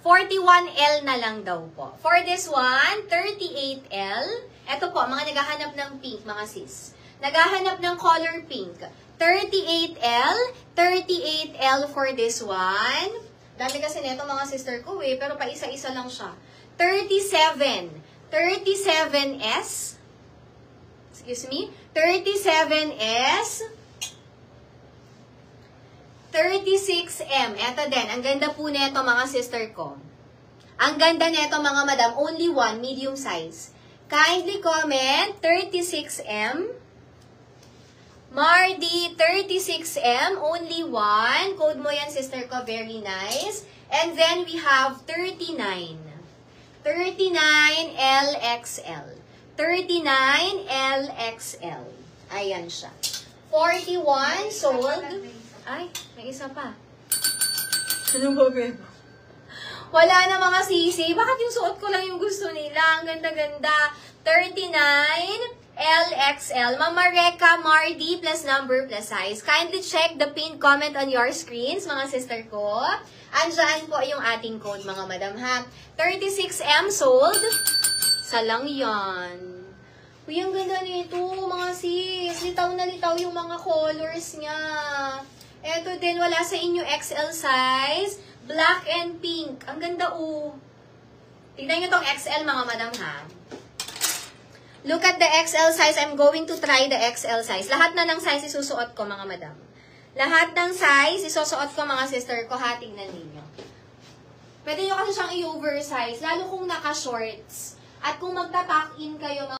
41L na lang daw po. For this one, 38L. Ito po, mga naghahanap ng pink, mga sis. Naghahanap ng color pink. 38L. 38L for this one. Dami kasi neto mga sister ko pero pa isa-isa lang siya. 37. 37S. Excuse me. 37S. 36M. Eto din. Ang ganda po neto mga sister ko. Ang ganda neto mga madam. Only one. Medium size. Kindly comment 36M. Mardi 36M. Only one. Code mo yan sister ko. Very nice. And then we have 39. 39LXL. 39LXL. Ayan siya. 41 sold. Ay, may isa pa. Ano ba, bebo? Wala na mga sisi. Bakit yung suot ko lang yung gusto nila? Ang ganda-ganda. 39LXL. Mama Reka, Mardi, plus number, plus size. Kindly check the pinned comment on your screens, mga sister ko. Andyan po yung ating code, mga madam, ha? 36M sold. Salang yan. Uy, ang ganda nito, mga sis. Litaw na litaw yung mga colors niya. Eto din, wala sa inyo XL size. Black and pink. Ang ganda, Tignan nyo tong XL, mga madam, ha? Look at the XL size. I'm going to try the XL size. Lahat na ng size isusuot ko, mga madam. Lahat ng size isusuot ko, mga sister ko, ha? Tignan ninyo. Pwede nyo kasi siyang i-oversize, lalo kung naka-shorts. At kung magta-tuck in kayo,